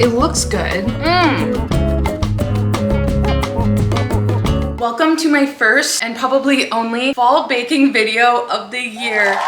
It looks good. Welcome to my first and probably only fall baking video of the year.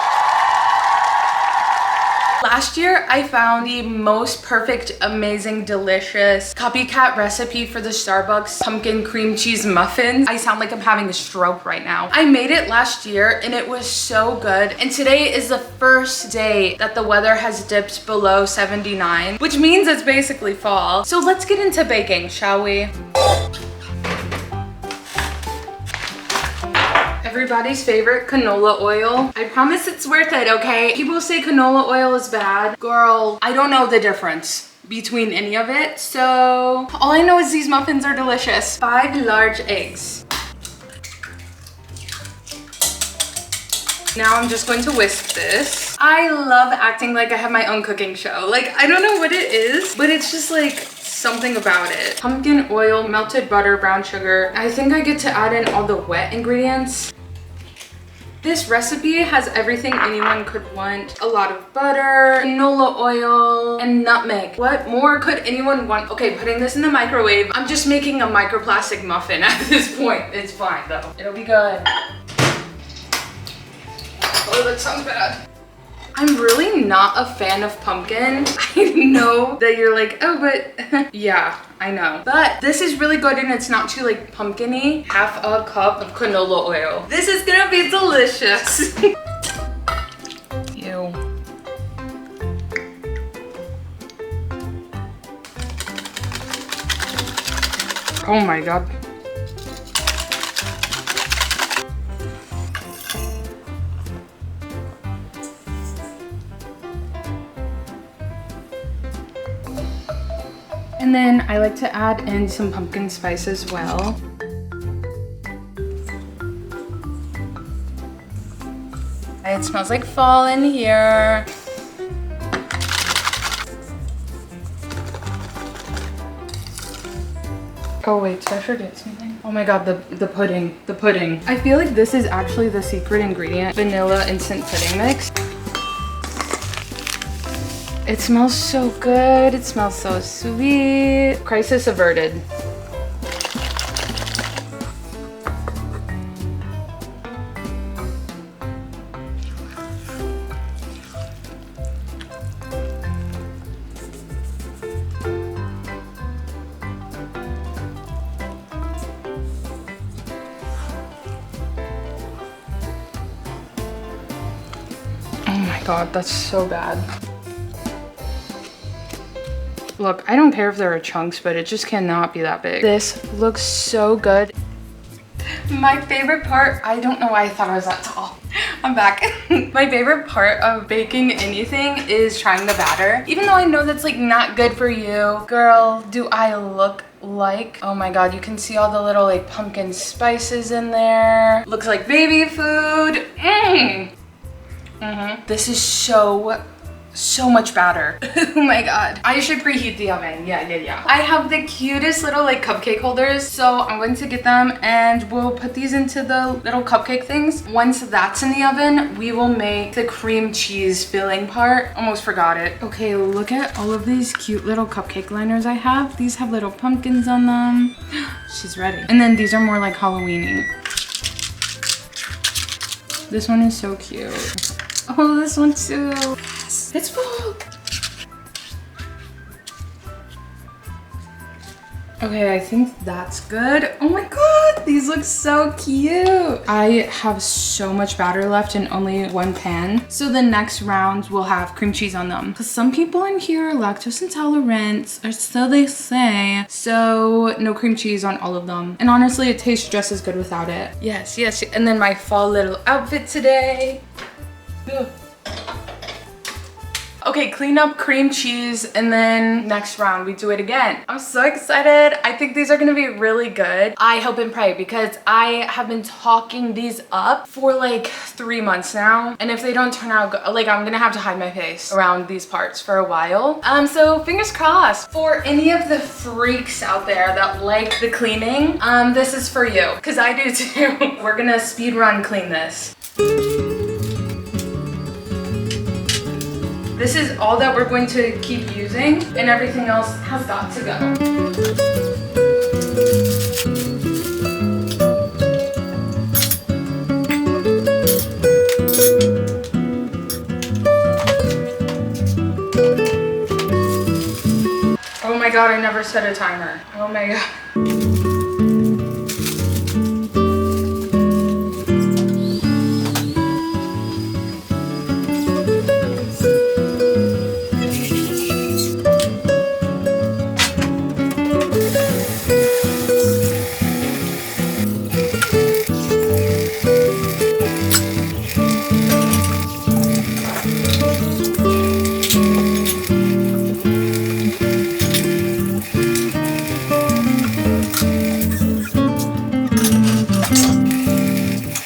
Last year, I found the most perfect, amazing, delicious copycat recipe for the Starbucks pumpkin cream cheese muffins. I sound like I'm having a stroke right now. I made it last year and it was so good. And today is the first day that the weather has dipped below 79, which means it's basically fall. So let's get into baking, shall we? Everybody's favorite canola oil. I promise it's worth it, okay? People say canola oil is bad. Girl, I don't know the difference between any of it. So all I know is these muffins are delicious. 5 large eggs. Now I'm just going to whisk this. I love acting like I have my own cooking show. Like, I don't know what it is, but it's just like something about it. Pumpkin oil, melted butter, brown sugar. I think I get to add in all the wet ingredients. This recipe has everything anyone could want. A lot of butter, canola oil, and nutmeg. What more could anyone want? Okay, putting this in the microwave. I'm just making a microplastic muffin at this point. It's fine though. It'll be good. Oh, that sounds bad. I'm really not a fan of pumpkin. I know that you're like, oh, but yeah, I know. But this is really good and it's not too like pumpkin-y. Half a cup of canola oil. This is gonna be delicious. Ew. Oh my God. And then I like to add in some pumpkin spice as well. It smells like fall in here. Oh wait, did I forget something? Oh my God, the pudding, the pudding. I feel like this is actually the secret ingredient, vanilla instant pudding mix. It smells so good. It smells so sweet. Crisis averted. Oh my God, that's so bad. Look, I don't care if there are chunks, but it just cannot be that big. This looks so good. My favorite part, I don't know why I thought I was that tall. I'm back. My favorite part of baking anything is trying the batter. Even though I know that's like not good for you. Girl, do I look like, oh my God, you can see all the little like pumpkin spices in there. Looks like baby food. This is so much batter. Oh my God. I should preheat the oven. Yeah. I have the cutest little like cupcake holders. So I'm going to get them and we'll put these into the little cupcake things. Once that's in the oven, we will make the cream cheese filling part. Almost forgot it. Okay, look at all of these cute little cupcake liners I have. These have little pumpkins on them. She's ready. And then these are more like Halloween-y. This one is so cute. Oh, this one too. Yes, it's full. Okay, I think that's good. Oh my God, these look so cute. I have so much batter left in only one pan. So the next round will have cream cheese on them. Because some people in here are lactose intolerant, or so they say. So no cream cheese on all of them. And honestly, it tastes just as good without it. Yes. And then my fall little outfit today. Ugh. Okay, clean up cream cheese and then next round we do it again. I'm so excited. I think these are gonna be really good. I hope and pray because I have been talking these up for like 3 months now. And if they don't turn out good, like I'm gonna have to hide my face around these parts for a while. So fingers crossed. For any of the freaks out there that like the cleaning, this is for you, because I do too. We're gonna speed run clean this. This is all that we're going to keep using, and everything else has got to go. Oh my god, I never set a timer. Oh my god.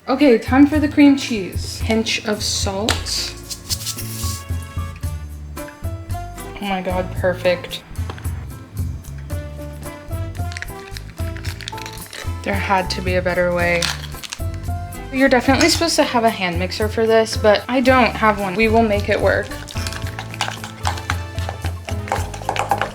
Okay, time for the cream cheese. Pinch of salt. Oh my god, perfect. There had to be a better way. You're definitely supposed to have a hand mixer for this, but I don't have one. We will make it work.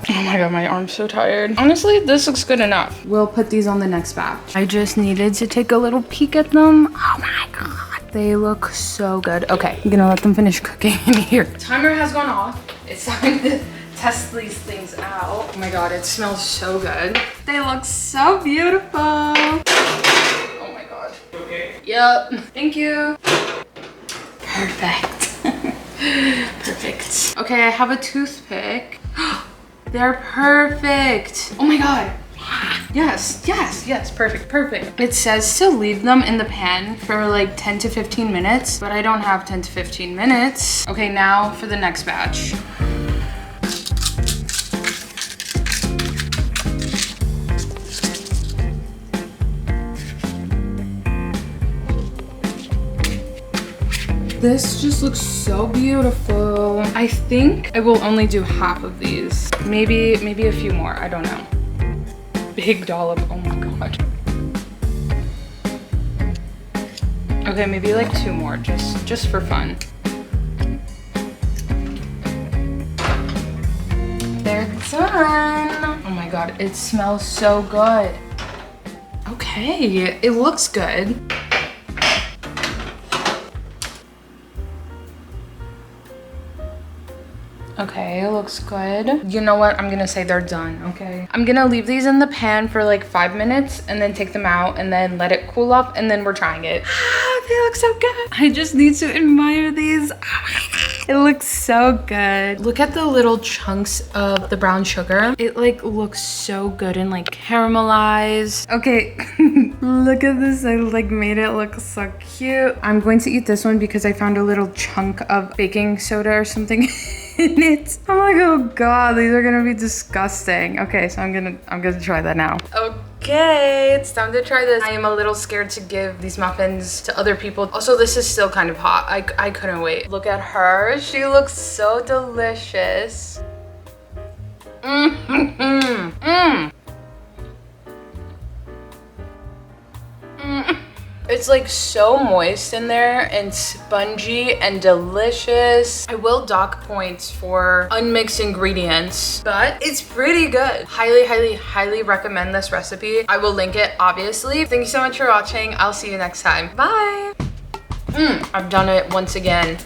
Oh my god, my arm's so tired. Honestly, this looks good enough. We'll put these on the next batch. I just needed to take a little peek at them. Oh my god, they look so good. Okay, I'm gonna let them finish cooking in here. Timer has gone off. It's time to test these things out. Oh my god, it smells so good. They look so beautiful. Oh my god. Okay. Yep. Thank you. Perfect. Perfect. Okay, I have a toothpick. They're perfect. Oh my god. Yes, yes, yes, perfect, perfect. It says to leave them in the pan for like 10 to 15 minutes, but I don't have 10 to 15 minutes. Okay, now for the next batch. This just looks so beautiful. I think I will only do half of these. Maybe a few more, I don't know. Big dollop, oh my god. Okay, maybe like 2 more, just for fun. They're done. Oh my god, it smells so good. Okay, it looks good. Okay, it looks good. You know what? I'm gonna say they're done, okay? I'm gonna leave these in the pan for like 5 minutes and then take them out and then let it cool off and then we're trying it. They look so good. I just need to admire these. Oh my god. It looks so good. Look at the little chunks of the brown sugar. It like looks so good and like caramelized. Okay, look at this. I like made it look so cute. I'm going to eat this one because I found a little chunk of baking soda or something in it. Oh my god, these are gonna be disgusting. Okay, so I'm gonna try that now. Okay, it's time to try this. I am a little scared to give these muffins to other people. Also, this is still kind of hot. I couldn't wait. Look at her. She looks so delicious. It's like so moist in there and spongy and delicious. I will dock points for unmixed ingredients, but it's pretty good. Highly, highly, highly recommend this recipe. I will link it, obviously. Thank you so much for watching. I'll see you next time. Bye. I've done it once again.